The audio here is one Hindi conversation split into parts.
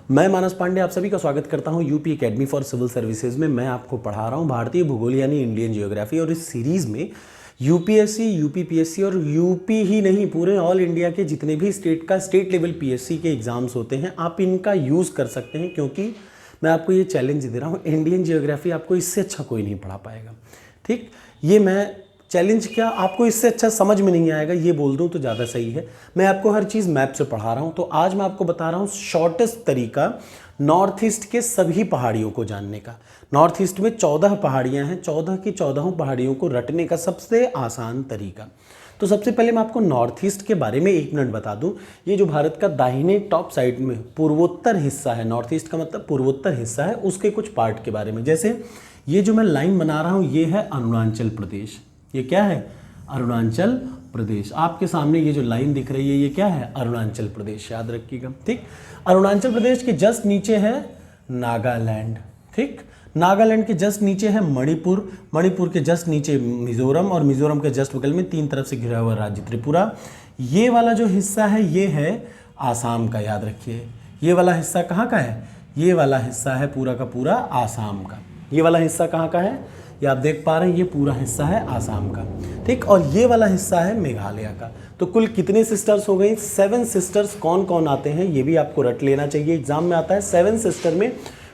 मैं मानस पांडे आप सभी का स्वागत करता हूं UP academy for civil services में। मैं आपको पढ़ा रहा हूं भारतीय भूगोल यानी इंडियन जियोग्राफी, और इस सीरीज़ में यूपीएससी, यूपीपीएससी और यूपी ही नहीं पूरे ऑल इंडिया के जितने भी स्टेट लेवल पीएससी के एग्ज़ाम्स होते हैं आप इनका यूज़ कर सकते हैं, क्योंकि मैं आपको ये चैलेंज दे रहा हूँ, इंडियन जियोग्राफी आपको इससे अच्छा कोई नहीं पढ़ा पाएगा। ठीक, ये मैं चैलेंज क्या आपको इससे अच्छा समझ में नहीं आएगा ये बोल दूं तो ज़्यादा सही है। मैं आपको हर चीज़ मैप से पढ़ा रहा हूं, तो आज मैं आपको बता रहा हूं शॉर्टेस्ट तरीका नॉर्थ ईस्ट के सभी पहाड़ियों को जानने का। नॉर्थ ईस्ट में 14 पहाड़ियां हैं, 14 की 14 पहाड़ियों को रटने का सबसे आसान तरीका। तो सबसे पहले मैं आपको नॉर्थ ईस्ट के बारे में 1 मिनट बता दूं। ये जो भारत का दाहिने टॉप साइड में पूर्वोत्तर हिस्सा है, नॉर्थ ईस्ट का मतलब पूर्वोत्तर हिस्सा है, उसके कुछ पार्ट के बारे में। जैसे ये जो मैं लाइन बना रहा हूँ ये है अरुणाचल प्रदेश। ये क्या है? अरुणाचल प्रदेश। आपके सामने ये जो लाइन दिख रही है ये क्या है? अरुणाचल प्रदेश, याद रखिएगा। ठीक, अरुणाचल प्रदेश के जस्ट नीचे है नागालैंड। ठीक, नागालैंड के जस्ट नीचे है मणिपुर, मणिपुर के जस्ट नीचे मिजोरम, और मिजोरम के जस्ट बगल में 3 तरफ से घिरा हुआ राज्य त्रिपुरा। ये वाला जो हिस्सा है ये है आसाम का, याद रखिए। ये वाला हिस्सा कहाँ का है? ये वाला हिस्सा है पूरा का पूरा आसाम का। ये वाला हिस्सा कहाँ का है? ये आप देख पा रहे हैं, ये पूरा हिस्सा है आसाम का। ठीक, और ये वाला हिस्सा है मेघालय का। तो कुल कितने सिस्टर्स हो गई? 7 सिस्टर्स। कौन कौन आते हैं ये भी आपको रट लेना चाहिए, एग्जाम में आता है। 7 सिस्टर में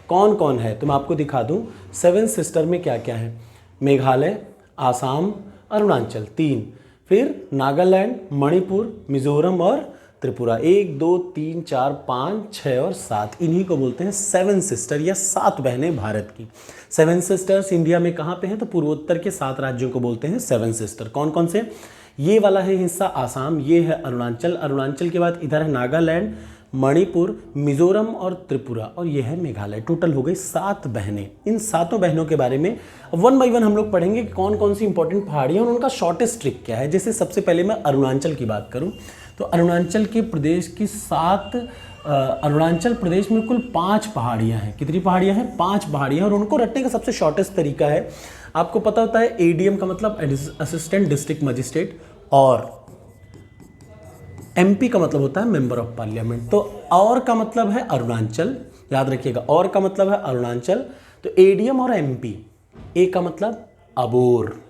कौन कौन है तो मैं आपको दिखा दूं। 7 सिस्टर में क्या क्या है? मेघालय, आसाम, अरुणाचल 3, फिर नागालैंड, मणिपुर, मिजोरम और त्रिपुरा। 1 2 3 4 5 6 और 7, इन्हीं को बोलते हैं 7 सिस्टर या 7 बहनें भारत की। 7 सिस्टर्स इंडिया में कहाँ पे हैं? तो पूर्वोत्तर के 7 राज्यों को बोलते हैं 7 सिस्टर। कौन कौन से? ये वाला है हिस्सा आसाम, ये है अरुणाचल, अरुणाचल के बाद इधर है नागालैंड, मणिपुर, मिजोरम और त्रिपुरा, और ये है मेघालय। टोटल हो गई 7 बहनें। इन 7 बहनों के बारे में 1 बाय 1 हम लोग पढ़ेंगे कि कौन कौन सी इंपॉर्टेंट पहाड़ियाँ और उनका शॉर्टेस्ट ट्रिक क्या है। जैसे सबसे पहले मैं अरुणाचल की बात करूँ तो अरुणाचल के प्रदेश की अरुणाचल प्रदेश में कुल 5 पहाड़ियाँ हैं। कितनी पहाड़ियाँ हैं? 5 पहाड़ियाँ, और उनको रटने का सबसे शॉर्टेस्ट तरीका है, आपको पता होता है एडीएम का मतलब असिस्टेंट डिस्ट्रिक्ट मजिस्ट्रेट, और एमपी का मतलब होता है मेंबर ऑफ पार्लियामेंट। तो और का मतलब है अरुणाचल, याद रखिएगा, और का मतलब है अरुणाचल। तो एडीएम और एमपी, ए का मतलब अबोर,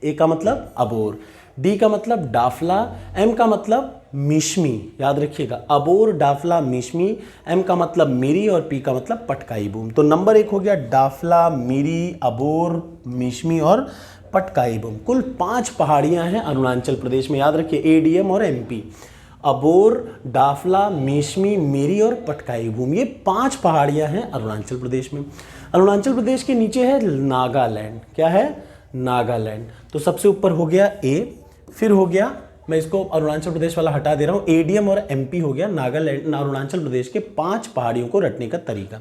ए का मतलब अबोर, डी का मतलब डाफला, एम का मतलब मिश्मी, याद रखिएगा, अबोर, डाफला, मिश्मी, एम का मतलब मिरी और पी का मतलब पटकाई बूम। तो नंबर 1 हो गया डाफला, मिरी, अबोर, मिश्मी और पटकाई बूम। कुल 5 पहाड़ियां हैं अरुणाचल प्रदेश में, याद रखिए, एडीएम और एमपी, अबोर, डाफला, मिश्मी, मिरी और पटकाई बूम, ये 5 पहाड़ियां हैं अरुणाचल प्रदेश में। अरुणाचल प्रदेश के नीचे है नागालैंड। क्या है? नागालैंड। तो सबसे ऊपर हो गया ए, फिर हो गया, मैं इसको अरुणाचल प्रदेश वाला हटा दे रहा हूँ, एडीएम और एमपी हो गया। नागालैंड, अरुणाचल प्रदेश के 5 पहाड़ियों को रटने का तरीका।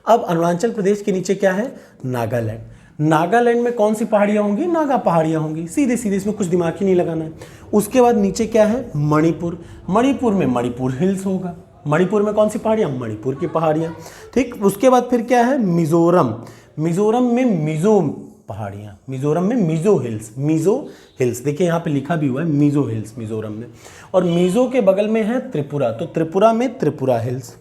अब अरुणाचल प्रदेश के नीचे क्या है? नागालैंड। नागालैंड में कौन सी पहाड़ियां होंगी? नागा पहाड़ियां होंगी, सीधे सीधे, इसमें कुछ दिमाग ही नहीं लगाना है। उसके बाद नीचे क्या है? मणिपुर। मणिपुर में मणिपुर हिल्स होगा। मणिपुर में कौन सी पहाड़ियां? मणिपुर की पहाड़ियां। ठीक, उसके बाद फिर क्या है? मिजोरम। मिजोरम में मिजो पहाड़ियां, मिजोरम में मिजो हिल्स, मिजो हिल्स, देखिए यहाँ पे लिखा भी हुआ है मिजो हिल्स मिजोरम में। और मिजो के बगल में है त्रिपुरा, तो त्रिपुरा में त्रिपुरा हिल्स।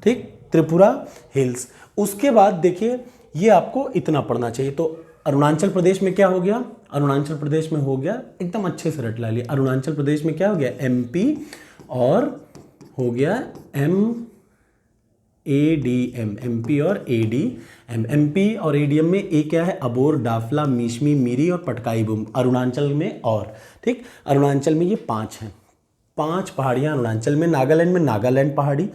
ठीक, त्रिपुरा हिल्स। उसके बाद देखिए ये आपको इतना पढ़ना चाहिए। तो अरुणाचल प्रदेश में क्या हो गया? अरुणाचल प्रदेश में हो गया, एकदम अच्छे से रट ला लिया, अरुणाचल प्रदेश में क्या हो गया? एमपी, और हो गया एडीएम, एमपी और एडीएम। एमपी और एडीएम में ए क्या है? अबोर, डाफला, मिश्मी, मिरी और पटकाई बूम। अरुणाचल में और, ठीक, अरुणाचल में ये 5 हैं। 5 पहाड़ियाँ अरुणाचल में। नागालैंड में नागालैंड पहाड़ी,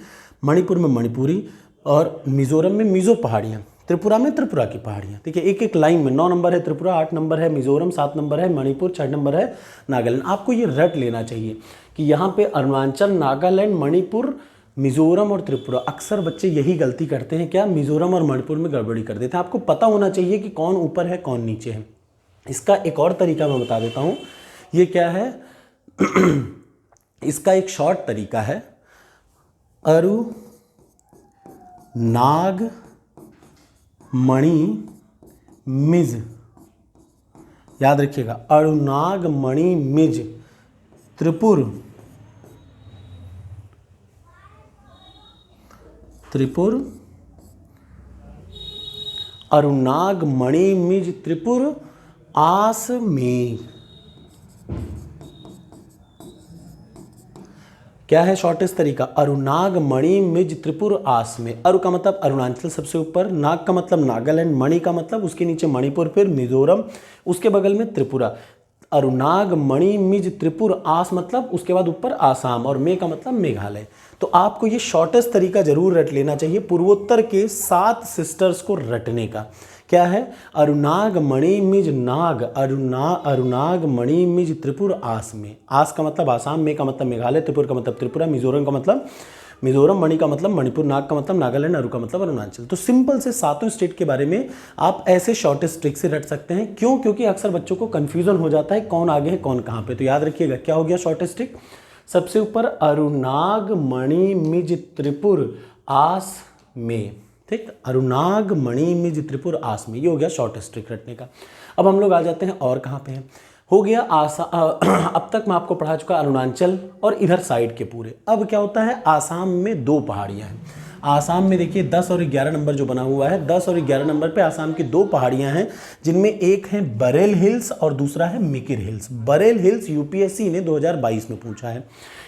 मणिपुर में मणिपुरी, और मिजोरम में मिजो पहाड़ियाँ, त्रिपुरा में त्रिपुरा की पहाड़ियाँ। देखिए एक एक लाइन में 9 नंबर है त्रिपुरा, 8 नंबर है मिजोरम, 7 नंबर है मणिपुर, 6 नंबर है नागालैंड। आपको ये रट लेना चाहिए कि यहाँ पे अरुणाचल, नागालैंड, मणिपुर, मिजोरम और त्रिपुरा। अक्सर बच्चे यही गलती करते हैं, क्या? मिजोरम और मणिपुर में गड़बड़ी कर देते हैं। आपको पता होना चाहिए कि कौन ऊपर है कौन नीचे है। इसका एक और तरीका मैं बता देता हूँ। ये क्या है? इसका एक शॉर्ट तरीका है, अरु नाग मणि मिज, याद रखिएगा, अरुनाग मणि मिज त्रिपुर त्रिपुर, अरुणाग मणि मिज त्रिपुर आस में। क्या है शॉर्टेस्ट तरीका? अरुणाग मणि मिज त्रिपुर आस में। अरु का मतलब अरुणाचल सबसे ऊपर, नाग का मतलब नागालैंड, मणि का मतलब उसके नीचे मणिपुर, फिर मिजोरम, उसके बगल में त्रिपुरा। अरुणाग मणि मिज त्रिपुर आस मतलब उसके बाद ऊपर आसाम, और मे का मतलब मेघालय। तो आपको ये शॉर्टेस्ट तरीका जरूर रट लेना चाहिए पूर्वोत्तर के 7 सिस्टर्स को रटने का। क्या है? अरुणाग मणि मिज नाग, अरुणाग मणि मिज त्रिपुर आस में। आस का मतलब आसाम, मे का मतलब मेघालय, त्रिपुर का मतलब त्रिपुरा, मिजोरम का मतलब मिजोरम, मणि का मतलब मणिपुर, नाग का मतलब नागालैंड, अरु का मतलब अरुणाचल। तो सिंपल से 7 स्टेट के बारे में आप ऐसे शॉर्टेस्ट ट्रिक से रट सकते हैं। क्यों? क्योंकि अक्सर बच्चों को कंफ्यूजन हो जाता है कौन आगे है कौन कहाँ पे। तो याद रखिएगा क्या हो गया शॉर्टेस्ट ट्रिक? सबसे ऊपर अरुणाग मणि मिज त्रिपुर आस में, ठीक। अरुणाग मणि मिज त्रिपुर आस में, ये हो गया शॉर्टेस्ट ट्रिक रटने का। अब हम लोग आ जाते हैं और कहाँ पे हैं। हो गया अब तक मैं आपको पढ़ा चुका अरुणाचल और इधर साइड के पूरे। अब क्या होता है, आसाम में 2 पहाड़ियाँ हैं। आसाम में देखिए 10 और 11 नंबर जो बना हुआ है, 10 और 11 नंबर पे आसाम की 2 पहाड़ियाँ हैं, जिनमें एक है बरेल हिल्स और दूसरा है Mikir hills. Barail hills UPSC ने 2022 में पूछा है।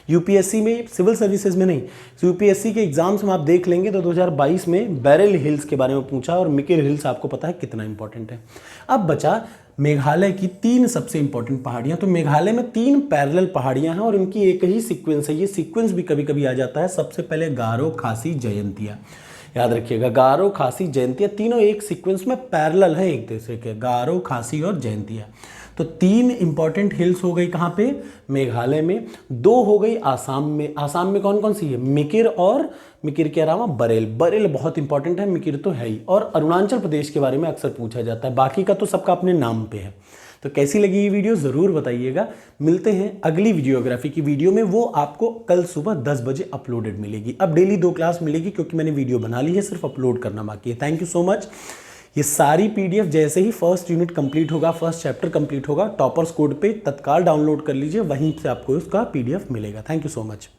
यूपीएससी में, सिविल सर्विसेज में नहीं, यूपीएससी के एग्जाम्स में आप देख लेंगे तो 2022 में बैरल हिल्स के बारे में पूछा, और मिकिर हिल्स आपको पता है कितना इंपॉर्टेंट है। अब बचा मेघालय की 3 सबसे इंपॉर्टेंट पहाड़ियां। तो मेघालय में 3 पैरेलल पहाड़ियां हैं और इनकी एक ही सीक्वेंस है। ये सीक्वेंस भी कभी कभी आ जाता है। सबसे पहले गारो, खासी, जयंतिया। याद रखिएगा, गारो, खासी, जयंतिया तीनों एक सीक्वेंस में पैरेलल है एक दूसरे के, गारो, खासी और जयंतिया। तो 3 इंपॉर्टेंट हिल्स हो गई कहाँ पे? मेघालय में। 2 हो गई आसाम में। आसाम में कौन कौन सी है? मिकिर, और मिकिर के अलावा बरेल। बरेल बहुत इंपॉर्टेंट है, मिकिर तो है ही। और अरुणाचल प्रदेश के बारे में अक्सर पूछा जाता है, बाकी का तो सबका अपने नाम पे है। तो कैसी लगी ये वीडियो ज़रूर बताइएगा। मिलते हैं अगली वीडियोग्राफी की वीडियो में, वो आपको कल सुबह 10 बजे अपलोडेड मिलेगी। अब डेली 2 क्लास मिलेगी क्योंकि मैंने वीडियो बना ली है, सिर्फ अपलोड करना बाकी है। Thank you so much. ये सारी पीडीएफ जैसे ही फर्स्ट यूनिट कंप्लीट होगा, फर्स्ट चैप्टर कंप्लीट होगा, टॉपर्स कोड पे तत्काल डाउनलोड कर लीजिए, वहीं से आपको उसका पीडीएफ मिलेगा। Thank you so much.